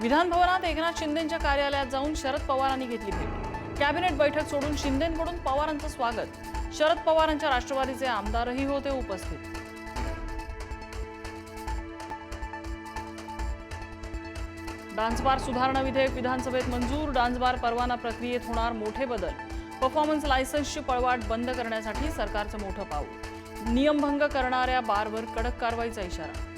विधान भवनात एकनाथ शिंदेंच्या कार्यालयात जाऊन शरद पवारांनी घेतली भेट। कॅबिनेट बैठक सोडून शिंदेंकडून पवारांचं स्वागत। शरद पवारांच्या राष्ट्रवादीचे आमदारही होते उपस्थित। डान्स बार सुधारणा विधेयक विधानसभेत मंजूर। डान्स बार परवाना प्रक्रियेत होणार मोठे बदल। परफॉर्मन्स लायसन्सची पळवाट बंद करण्यासाठी सरकारचं मोठं पाऊल। नियमभंग करणाऱ्या बारवर कडक कारवाईचा इशारा।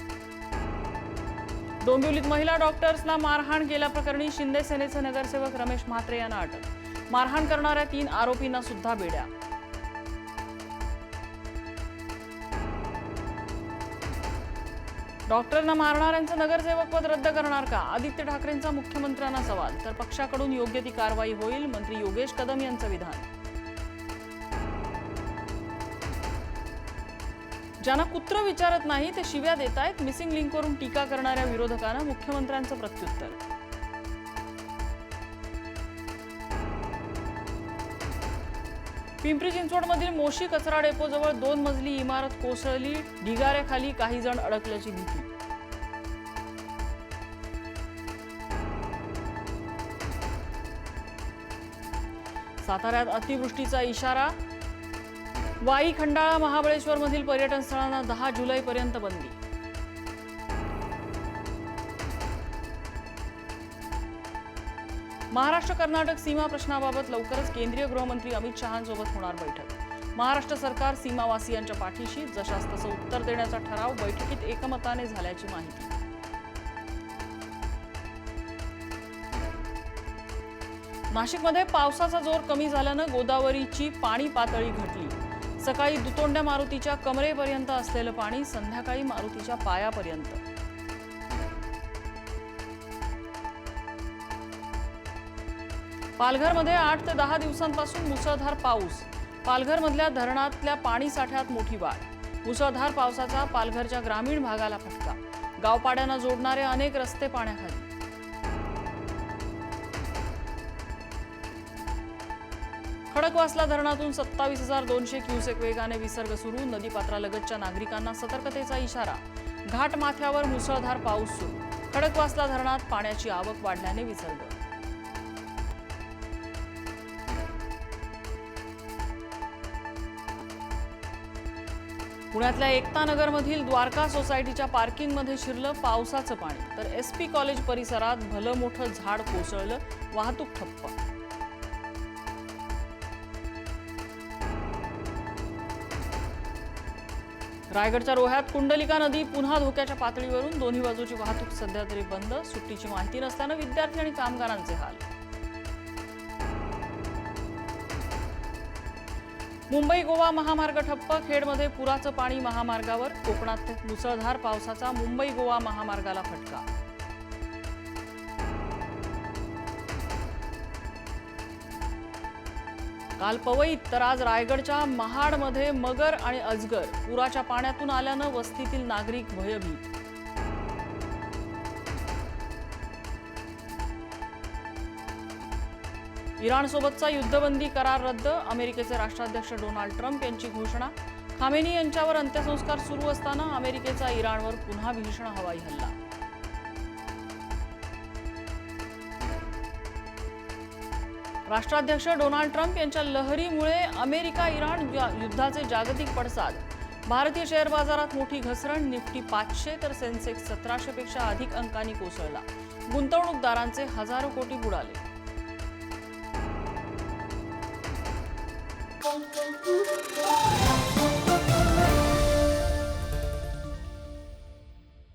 डोंबिवलीत महिला डॉक्टर्सना मारहाण केल्याप्रकरणी शिंदे सेनेचे नगरसेवक रमेश म्हात्रे यांना अटक। मारहाण करणाऱ्या 3 आरोपींना सुद्धा बेड्या। डॉक्टरना मारणाऱ्यांचं नगरसेवक पद रद्द करणार का? आदित्य ठाकरेंचा मुख्यमंत्र्यांना सवाल। तर पक्षाकडून योग्य ती कारवाई होईल, मंत्री योगेश कदम यांचं विधान। ज्यांना कुत्र विचारत नाही ते शिव्या देत आहेत। मिसिंग लिंकवरून टीका करणाऱ्या विरोधकांना मुख्यमंत्र्यांचं प्रत्युत्तर। पिंपरी चिंचवडमधील मोशी कचरा डेपोजवळ 2 मजली इमारत कोसळली। ढिगाऱ्याखाली काही जण अडकल्याची भीती। साताऱ्यात अतिवृष्टीचा इशारा। वाई, खंडाळा, महाबळेश्वर मधील पर्यटन स्थळांना 10 जुलैपर्यंत बंदी। महाराष्ट्र कर्नाटक सीमा प्रश्नाबाबत लवकरच केंद्रीय गृहमंत्री अमित शहांसोबत होणार बैठक। महाराष्ट्र सरकार सीमावासियांच्या पाठीशी, जशास तसं उत्तर देण्याचा ठराव बैठकीत एकमताने झाल्याची माहिती। नाशिकमध्ये पावसाचा जोर कमी झाल्यानं गोदावरीची पाणी पातळी घटली। सकाळी दुतोंड्या मारुतीच्या कमरेपर्यंत असलेलं पाणी संध्याकाळी मारुतीच्या पायापर्यंत। पालघरमध्ये 8 ते 10 दिवसांपासून मुसळधार पाऊस। पालघरमधल्या धरणातल्या पाणी साठ्यात मोठी वाढ। मुसळधार पावसाचा पालघरच्या ग्रामीण भागाला फटका। गावपाड्यांना जोडणारे अनेक रस्ते पाण्याखाली। खडकवासला धरणातून 27,200 क्युसेक वेगाने विसर्ग सुरू। नदीपात्रालगतच्या नागरिकांना सतर्कतेचा इशारा। घाट माथ्यावर मुसळधार पाऊस सुरू। खडकवासला धरणात पाण्याची आवक वाढल्याने विसर्ग। पुण्यातल्या एकता नगरमधील द्वारका सोसायटीच्या पार्किंगमध्ये शिरलं पावसाचं पाणी। तर SP कॉलेज परिसरात भलं मोठं झाड कोसळलं, वाहतूक ठप्प। रायगडच्या रोह्यात कुंडलिका नदी पुन्हा धोक्याच्या पातळीवरून। दोन्ही बाजूची वाहतूक सध्या तरी बंद। सुट्टीची माहिती नसल्यानं विद्यार्थी आणि कामगारांचे हाल। मुंबई गोवा महामार्ग ठप्प। खेडमध्ये पुराचं पाणी महामार्गावर। कोकणात मुसळधार पावसाचा मुंबई गोवा महामार्गाला फटका। काल पवईत तर आज रायगडच्या महाडमध्ये मगर आणि अजगर पुराच्या पाण्यातून आल्यानं वस्तीतील नागरिक भयभीत। इराणसोबतचा युद्धबंदी करार रद्द। अमेरिकेचे राष्ट्राध्यक्ष डोनाल्ड ट्रम्प यांची घोषणा। खामेनी यांच्यावर अंत्यसंस्कार सुरू असताना अमेरिकेचा इराणवर पुन्हा भीषण हवाई हल्ला। राष्ट्राध्यक्ष डोनाल्ड ट्रम्प यांच्या लहरीमुळे अमेरिका इराण युद्धाचे जागतिक पडसाद। भारतीय शेअर बाजारात मोठी घसरण। निफ्टी 500 तर सेन्सेक्स 1700 पेक्षा अधिक अंकांनी कोसळला। गुंतवणूकदारांचे हजारो कोटी बुडाले।